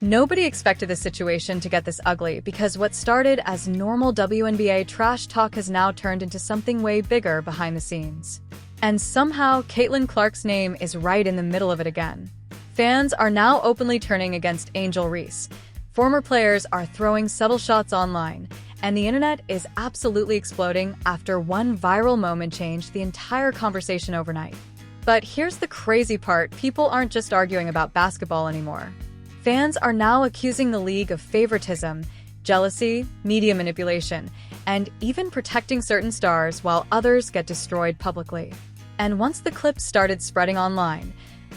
Nobody expected this situation to get this ugly because what started as normal WNBA trash talk has now turned into something way bigger behind the scenes. And somehow, Caitlin Clark's name is right in the middle of it again. Fans are now openly turning against Angel Reese. Former players are throwing subtle shots online, and the internet is absolutely exploding after one viral moment changed the entire conversation overnight. But here's the crazy part: people aren't just arguing about basketball anymore. Fans are now accusing the league of favoritism, jealousy, media manipulation, and even protecting certain stars while others get destroyed publicly. And once the clips started spreading online,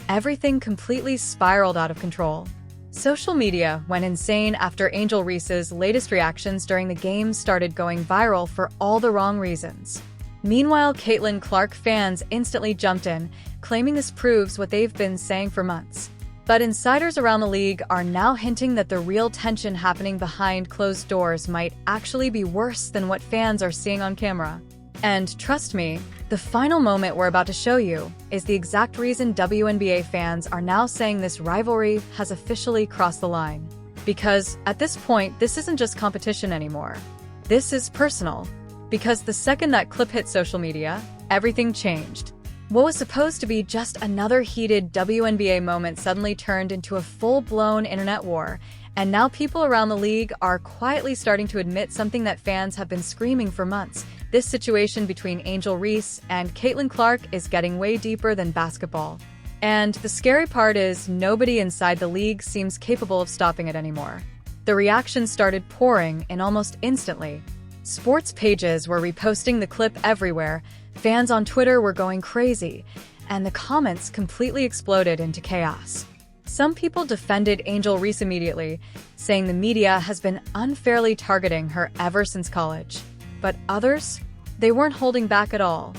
everything completely spiraled out of control. Social media went insane after Angel Reese's latest reactions during the game started going viral for all the wrong reasons. Meanwhile, Caitlin Clark fans instantly jumped in, claiming this proves what they've been saying for months. But insiders around the league are now hinting that the real tension happening behind closed doors might actually be worse than what fans are seeing on camera. And trust me, the final moment we're about to show you is the exact reason WNBA fans are now saying this rivalry has officially crossed the line. Because at this point, this isn't just competition anymore. This is personal. Because the second that clip hit social media, everything changed. What was supposed to be just another heated WNBA moment suddenly turned into a full-blown internet war, and now people around the league are quietly starting to admit something that fans have been screaming for months. This situation between Angel Reese and Caitlin Clark is getting way deeper than basketball. And the scary part is nobody inside the league seems capable of stopping it anymore. The reactions started pouring in almost instantly. Sports pages were reposting the clip everywhere, fans on Twitter were going crazy, and the comments completely exploded into chaos. Some people defended Angel Reese immediately, saying the media has been unfairly targeting her ever since college. But others? They weren't holding back at all.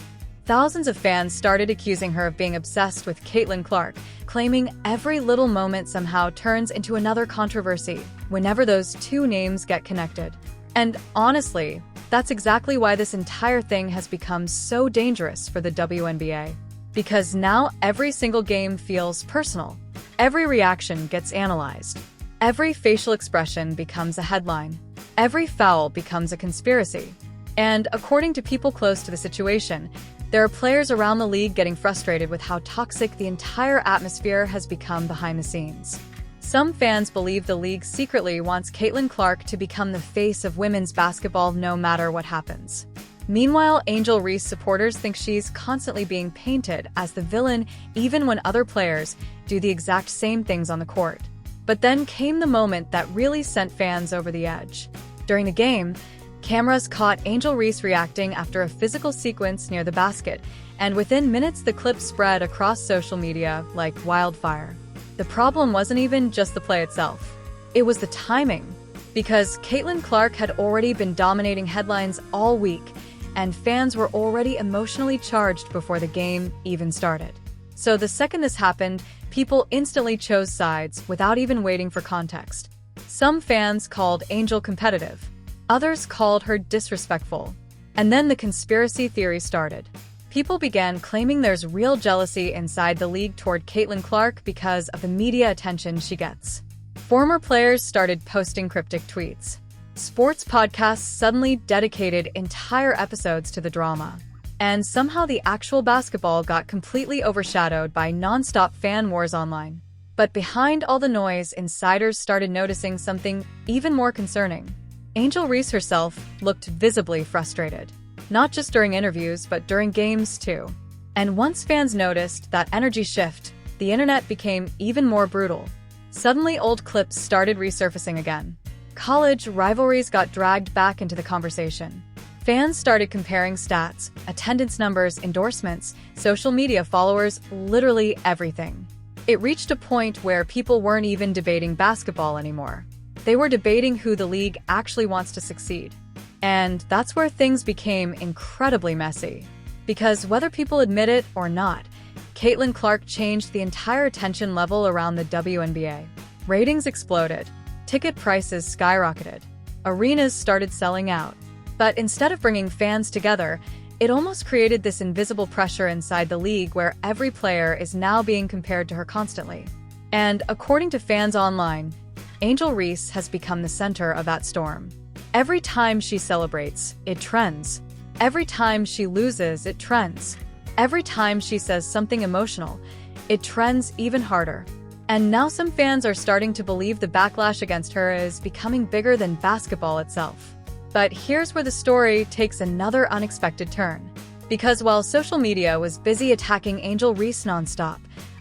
Thousands of fans started accusing her of being obsessed with Caitlin Clark, claiming every little moment somehow turns into another controversy whenever those two names get connected. And honestly, that's exactly why this entire thing has become so dangerous for the WNBA. Because now every single game feels personal. Every reaction gets analyzed. Every facial expression becomes a headline. Every foul becomes a conspiracy. And according to people close to the situation, there are players around the league getting frustrated with how toxic the entire atmosphere has become behind the scenes. Some fans believe the league secretly wants Caitlin Clark to become the face of women's basketball no matter what happens. Meanwhile, Angel Reese supporters think she's constantly being painted as the villain even when other players do the exact same things on the court. But then came the moment that really sent fans over the edge. During the game, cameras caught Angel Reese reacting after a physical sequence near the basket, and within minutes the clip spread across social media like wildfire. The problem wasn't even just the play itself. It was the timing. Because Caitlin Clark had already been dominating headlines all week, and fans were already emotionally charged before the game even started. So the second this happened, people instantly chose sides without even waiting for context. Some fans called Angel competitive. Others called her disrespectful. And then the conspiracy theory started. People began claiming there's real jealousy inside the league toward Caitlin Clark because of the media attention she gets. Former players started posting cryptic tweets. Sports podcasts suddenly dedicated entire episodes to the drama. And somehow the actual basketball got completely overshadowed by non-stop fan wars online. But behind all the noise, insiders started noticing something even more concerning. Angel Reese herself looked visibly frustrated. Not just during interviews, but during games too. And once fans noticed that energy shift, the internet became even more brutal. Suddenly, old clips started resurfacing again. College rivalries got dragged back into the conversation. Fans started comparing stats, attendance numbers, endorsements, social media followers, literally everything. It reached a point where people weren't even debating basketball anymore. They were debating who the league actually wants to succeed. And that's where things became incredibly messy. Because whether people admit it or not, Caitlin Clark changed the entire attention level around the WNBA. Ratings exploded. Ticket prices skyrocketed. Arenas started selling out. But instead of bringing fans together, it almost created this invisible pressure inside the league where every player is now being compared to her constantly. And according to fans online, Angel Reese has become the center of that storm. Every time she celebrates, it trends. Every time she loses, it trends. Every time she says something emotional, it trends even harder. And now some fans are starting to believe the backlash against her is becoming bigger than basketball itself. But here's where the story takes another unexpected turn. Because while social media was busy attacking Angel Reese nonstop,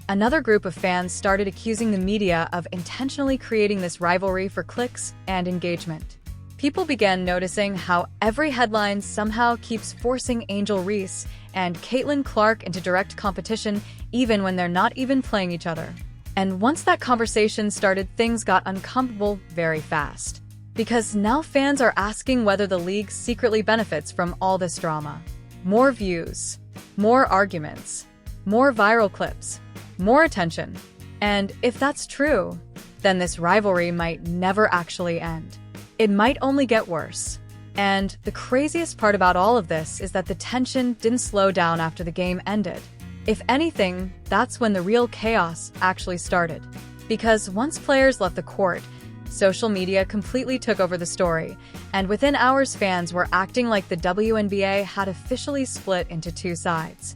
another group of fans started accusing the media of intentionally creating this rivalry for clicks and engagement. People began noticing how every headline somehow keeps forcing Angel Reese and Caitlin Clark into direct competition even when they're not even playing each other. And once that conversation started, things got uncomfortable very fast. Because now fans are asking whether the league secretly benefits from all this drama. More views, more arguments, more viral clips, more attention. And if that's true, then this rivalry might never actually end. It might only get worse. And the craziest part about all of this is that the tension didn't slow down after the game ended. If anything, that's when the real chaos actually started. Because once players left the court, social media completely took over the story, and within hours fans were acting like the WNBA had officially split into two sides.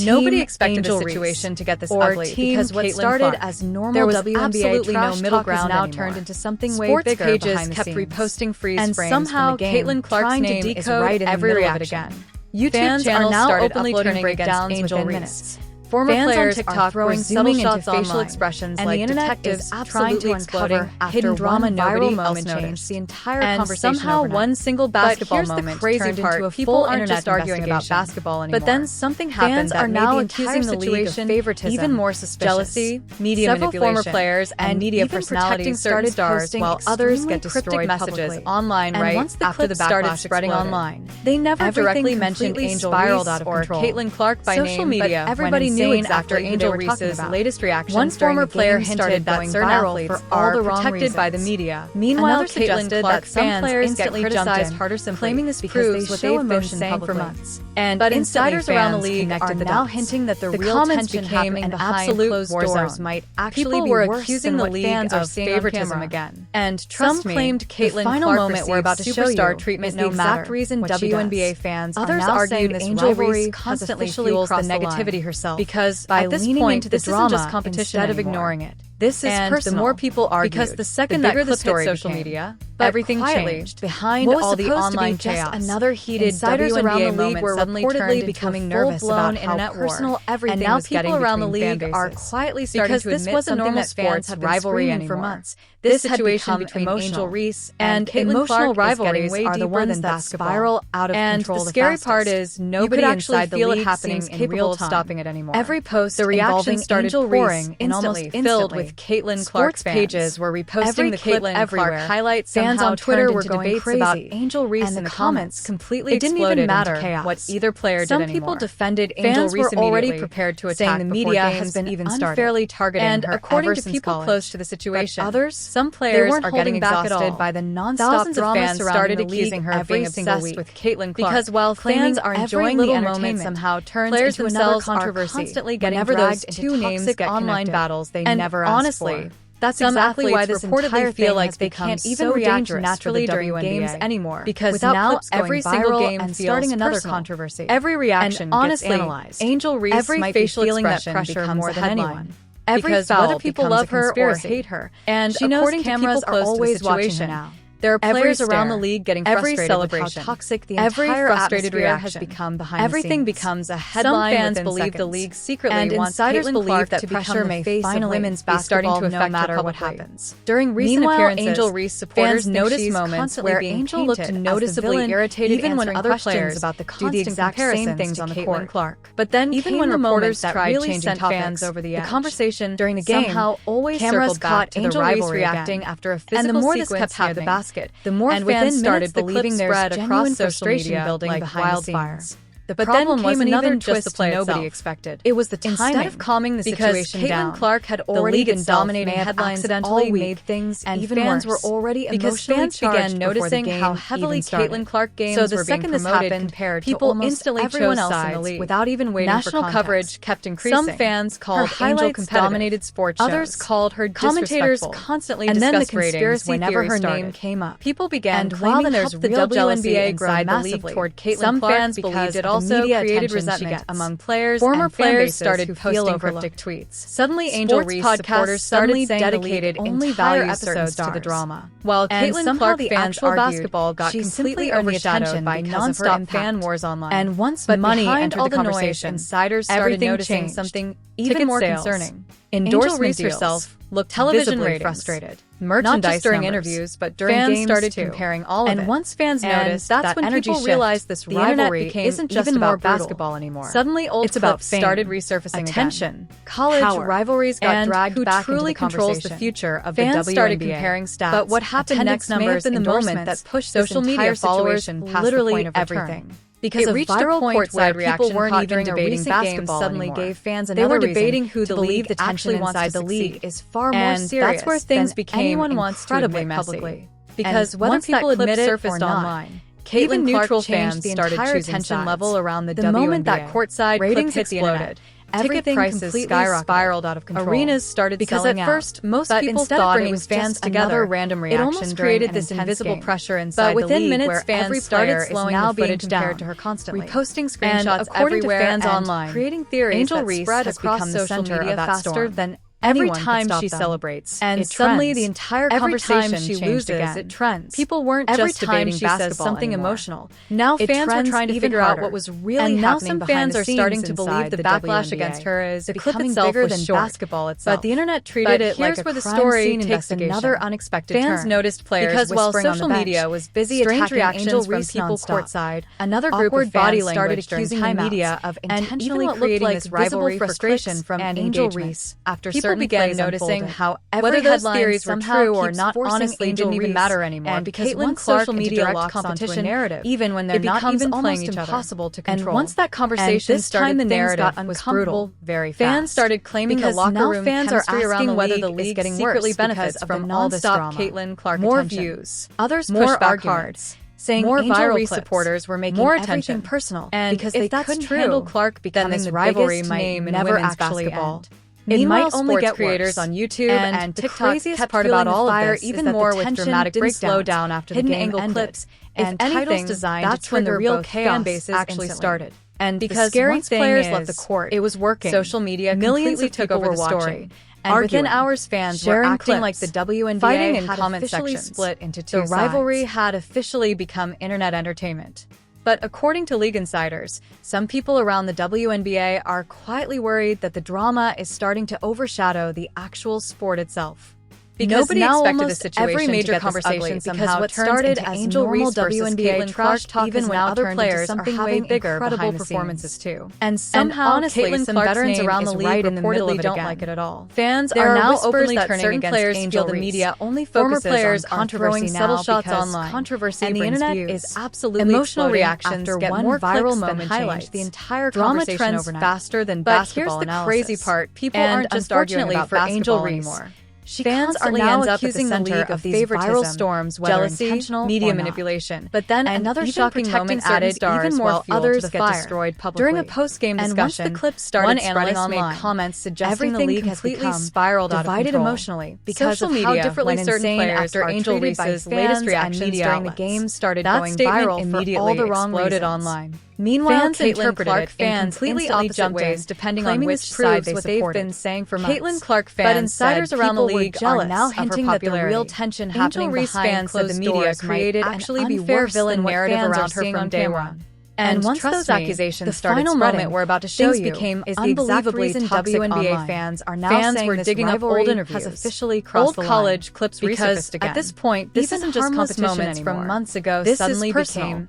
Nobody expected the situation to get this ugly because what started as normal WNBA trash talk has now turned into something way bigger behind the scenes. Sports pages kept reposting freeze frames somehow Caitlin Clark's name is right in the middle of it again. YouTube channels are now openly turning against Angel Reese. Former players on TikTok were zooming into facial expressions like detectives trying to uncover hidden drama nobody else noticed. The entire conversation somehow one single basketball moment turned into a full internet arguing about basketball anymore. But then something happened that made the entire situation favoritism, even more suspicious. Jealousy, media manipulation, former players and media personalities started stars while others get destroyed messages online right after the backlash started spreading online. They never directly mentioned Angel Reese or Caitlin Clark by name, but everybody knew exactly after Angel Reese's latest reactions. One former player hinted that certain athletes are protected by the media. Meanwhile, Caitlin Clark some players instantly criticized harder simply, claiming this proves what they've been saying for months. But insiders around the league are now hinting that the real tension became an absolute war zone. Might actually be worse accusing the league of favoritism again. And trust me, claimed Caitlin Clark received superstar treatment no matter reason WNBA fans others argued Angel Reese constantly fuels the negativity herself because by leaning into the drama just competition instead of ignoring it. This is personal. The more people argued, because the second that clip hit social media, everything changed. Behind all the online chaos, another heated insiders around the league were suddenly reportedly becoming nervous about how personal everything was getting. And now people around the league are quietly starting to admit something that fans have been screaming for months. This situation between Angel Reese and Caitlin Clark rivalries are the ones that spiral out of control. And the scary part is nobody inside the league seems capable of stopping it anymore. Every post, the reaction started pouring and almost filled with Caitlin Clark pages were reposting the Caitlin Clark highlights. Fans on Twitter were going crazy about Angel Reese, and the comments completely it didn't even matter what either player did anymore. Some people defended Angel Reese were already prepared to attack, saying the media has been even unfairly targeting her. And according to people close to the situation, others, some players are getting exhausted by the non-stop drama started accusing her of being obsessed with Caitlin Clark. Because while fans are enjoying the entertainment, somehow turns into another controversy. Constantly getting dragged into toxic online battles they never asked. Honestly, that's exactly why this entire feel like they can't even react naturally during games anymore. Because now every single game and starting another controversy. Every reaction gets analyzed. Angel Reese might be feeling that pressure more than anyone. Because whether people love her or hate her, and she knows cameras are always watching her now. There are players around the league getting frustrated with how toxic the entire atmosphere has become behind the scenes. Everything becomes a headline. Some fans believe the league secretly wants Caitlin Clark that pressure may finally women's basketball no matter what happens. During recent appearances, Angel Reese supporters noticed moments where Angel looked noticeably irritated even when other players about the constant same things on the court. But then even when reporters tried changing fans over the conversation during the game somehow always cameras caught Angel Reese reacting after a physical sequence near the basket. The more fans started believing there's genuine frustration building like behind wildfire. The problem was another twist nobody expected. It was the timing. Instead of calming the situation down, Caitlin Clark had already been dominating headlines all week, made things even fans were already emotionally charged began noticing how heavily Caitlin Clark games were being promoted compared to people instantly chose sides without even waiting for context. Coverage kept increasing. Some fans called Angel dominated sports shows. Others called her commentators constantly discussed ratings whenever her name came up. People began claiming there's real jealousy inside the league toward Caitlin Clark. Some fans believed it also created resentment among players. Former players started posting cryptic tweets. Suddenly, Angel Reese supporters started dedicated entire episodes to the drama. While Caitlin Clark fans argued got she completely overshadowed by non-stop fan wars online. And once money entered the conversation, insiders started noticing something even more concerning. Endorsement Reese herself looked visibly frustrated. Merchandise not just during interviews, but during games started comparing all of it. And once fans noticed, that's when people realized this rivalry isn't just about basketball anymore. Suddenly, old clips started resurfacing again. College rivalries got dragged back into the conversation. Controls the future of the WNBA. Fans started comparing stats. But what happened next may have been the moment that pushed social media followers literally everything. Because it reached a point where people weren't even debating basketball suddenly gave fans another reason debating who the league actually inside the league is far more serious. That's where things became incredibly messy. Because whether people admit it or not, Caitlin neutral fans started choosing attention level around the WNBA. The moment that courtside ratings exploded, ticket prices spiraled out of control. Arenas started selling out. Because at first, most people thought it was fans together. Random reaction. It almost created this invisible pressure inside the league. But within minutes, fans started slowing the footage down, to her constantly, reposting screenshots everywhere, fans online, creating theories. Angel Reese has become the center of that storm. Every time she celebrates, and suddenly the entire conversation she loses again. It trends. People weren't just debating basketball says something emotional. Now fans were trying to figure out what was really happening. And now some fans are starting to believe the backlash against her is becoming bigger than basketball itself. But the internet treated it like a crime scene investigation. Another unexpected turn. Fans noticed players because while social media was busy attacking Angel Reese people courtside, another group of body started accusing the media of intentionally creating this rivalry frustration from Angel Reese after people began noticing how whether those theories were true or not honestly didn't even matter anymore. And because Caitlin social media locks competition narrative, even when they're not even playing each other, impossible to control. And once that conversation started, the narrative was brutal. Very fast. Fans started claiming the locker room fans are asking whether the league is secretly benefits from all this drama. Caitlin Clark more views, others pushed back hard, saying more Angel Reese supporters were making more attention personal, and because if they couldn't handle Clark becoming the rivalry might never actually end. It might only get creators on YouTube and TikTok kept part about all of this even more with dramatic breakdowns, slow down after hidden angle clips, and titles designed to trigger real chaos bases actually started. And because once players left the court, it was working. Social media completely took over the story. And within hours, fans were acting like the WNBA fighting in comment sections split into two sides. The rivalry had officially become internet entertainment. But according to league insiders, some people around the WNBA are quietly worried that the drama is starting to overshadow the actual sport itself. Because nobody expected the situation every major to get conversation somehow what started as Angel Reese versus Caitlin Clark talk even when other players are having incredible performances too. And somehow, honestly, some veterans around the league reportedly don't like it at all. Fans are now openly turning against players Angel Reese. The media only focuses on throwing subtle shots online. Controversy and the internet is absolutely emotional reactions get more viral moment highlights the entire drama trends faster than basketball analysis. But here's the crazy part: people aren't just arguing about basketball anymore. Fans are now accusing the league of these viral storms, jealousy, intentional media manipulation. But then another shocking moment added even more others get destroyed publicly. During a post-game discussion, once the clip started spreading online, made comments suggesting the league has completely spiraled out of control. Divided emotionally because of how differently certain players after Angel Reese's latest reactions during the game started going viral for all the wrong reasons online. Meanwhile, Caitlin Clark fans completely opposite ways depending on which side they supported. What they've been saying for months. Caitlin Clark fans, but insiders around the league are now hinting that the real tension happening behind closed doors created actually be unfair villain narrative around her from day one. And once those accusations started spreading, moment we're about to show you became is the exact reason WNBA fans are now saying this digging up old interviews has officially crossed the line. Old college clips resurfaced again. At this point, this isn't just competition moments from months ago suddenly became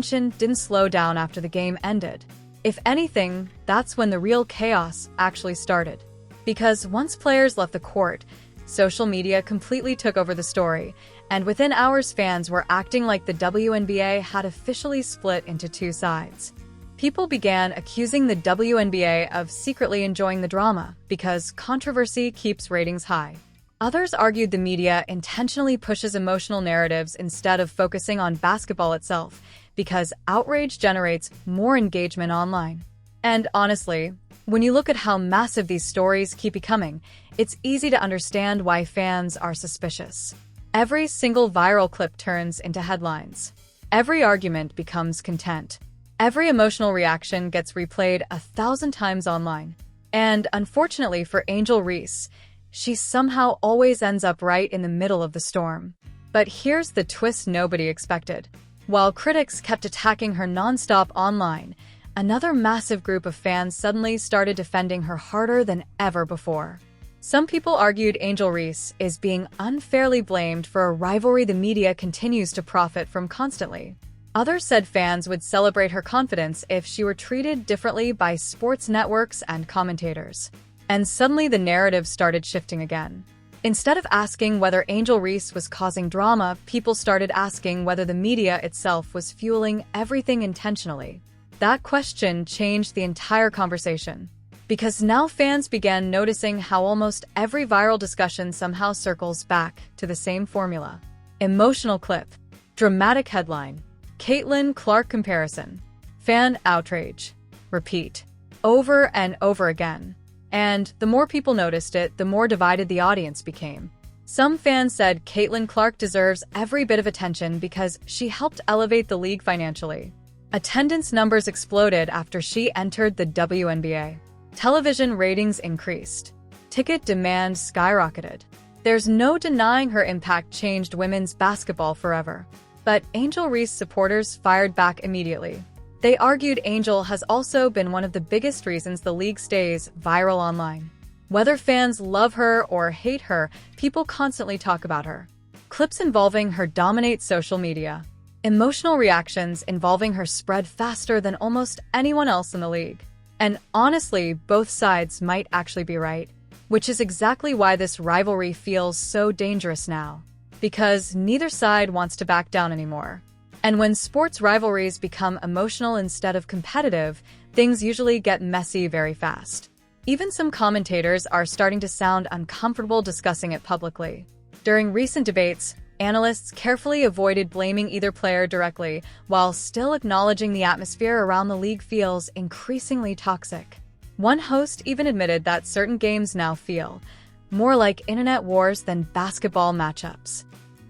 tension didn't slow down after the game ended. If anything, that's when the real chaos actually started. Because once players left the court, social media completely took over the story, and within hours fans were acting like the WNBA had officially split into two sides. People began accusing the WNBA of secretly enjoying the drama because controversy keeps ratings high. Others argued the media intentionally pushes emotional narratives instead of focusing on basketball itself because outrage generates more engagement online. And honestly, when you look at how massive these stories keep becoming, it's easy to understand why fans are suspicious. Every single viral clip turns into headlines. Every argument becomes content. Every emotional reaction gets replayed 1,000 times online. And unfortunately for Angel Reese, she somehow always ends up right in the middle of the storm. But here's the twist nobody expected. While critics kept attacking her nonstop online, another massive group of fans suddenly started defending her harder than ever before. Some people argued Angel Reese is being unfairly blamed for a rivalry the media continues to profit from constantly. Others said fans would celebrate her confidence if she were treated differently by sports networks and commentators. And suddenly the narrative started shifting again. Instead of asking whether Angel Reese was causing drama, people started asking whether the media itself was fueling everything intentionally. That question changed the entire conversation. Because now fans began noticing how almost every viral discussion somehow circles back to the same formula. Emotional clip, dramatic headline, Caitlin Clark comparison, fan outrage, repeat, over and over again. And the more people noticed it, the more divided the audience became. Some fans said Caitlin Clark deserves every bit of attention because she helped elevate the league financially. Attendance numbers exploded after she entered the WNBA. Television ratings increased. Ticket demand skyrocketed. There's no denying her impact changed women's basketball forever. But Angel Reese supporters fired back immediately. They argued Angel has also been one of the biggest reasons the league stays viral online. Whether fans love her or hate her, people constantly talk about her. Clips involving her dominate social media. Emotional reactions involving her spread faster than almost anyone else in the league. And honestly, both sides might actually be right, which is exactly why this rivalry feels so dangerous now. Because neither side wants to back down anymore. And when sports rivalries become emotional instead of competitive, things usually get messy very fast. Even some commentators are starting to sound uncomfortable discussing it publicly. During recent debates, analysts carefully avoided blaming either player directly, while still acknowledging the atmosphere around the league feels increasingly toxic. One host even admitted that certain games now feel more like internet wars than basketball matchups.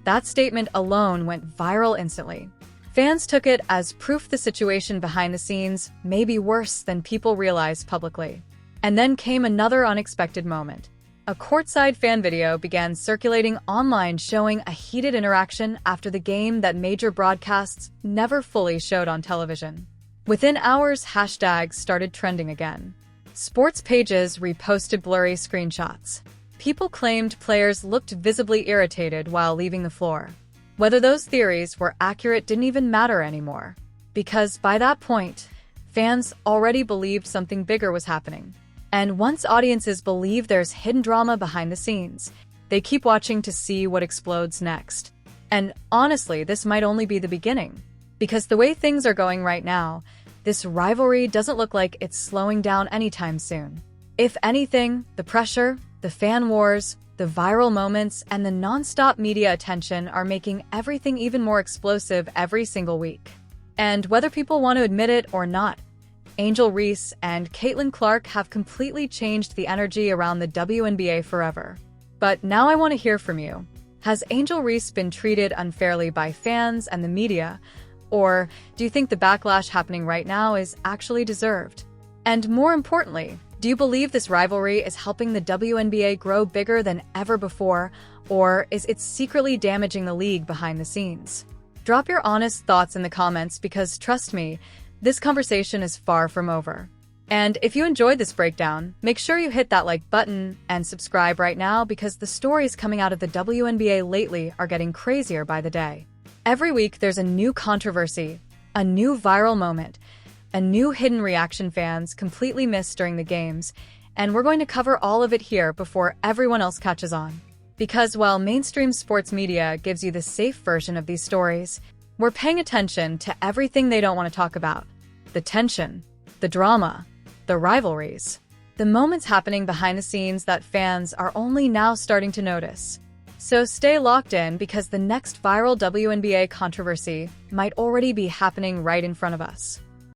That statement alone went viral instantly. Fans took it as proof the situation behind the scenes may be worse than people realize publicly. And then came another unexpected moment. A courtside fan video began circulating online showing a heated interaction after the game that major broadcasts never fully showed on television. Within hours, hashtags started trending again. Sports pages reposted blurry screenshots. People claimed players looked visibly irritated while leaving the floor. Whether those theories were accurate didn't even matter anymore, because by that point, fans already believed something bigger was happening. And once audiences believe there's hidden drama behind the scenes, they keep watching to see what explodes next. And honestly, this might only be the beginning, because the way things are going right now, this rivalry doesn't look like it's slowing down anytime soon. If anything, the pressure, the fan wars, the viral moments, and the non-stop media attention are making everything even more explosive every single week. And whether people want to admit it or not, Angel Reese and Caitlin Clark have completely changed the energy around the WNBA forever. But now I want to hear from you. Has Angel Reese been treated unfairly by fans and the media? Or do you think the backlash happening right now is actually deserved? And more importantly, do you believe this rivalry is helping the WNBA grow bigger than ever before, or is it secretly damaging the league behind the scenes? Drop your honest thoughts in the comments because, trust me, this conversation is far from over. And if you enjoyed this breakdown, make sure you hit that like button and subscribe right now because the stories coming out of the WNBA lately are getting crazier by the day. Every week there's a new controversy, a new viral moment, a new hidden reaction fans completely missed during the games, and we're going to cover all of it here before everyone else catches on. Because while mainstream sports media gives you the safe version of these stories, we're paying attention to everything they don't want to talk about. The tension, the drama, the rivalries, the moments happening behind the scenes that fans are only now starting to notice. So stay locked in because the next viral WNBA controversy might already be happening right in front of us.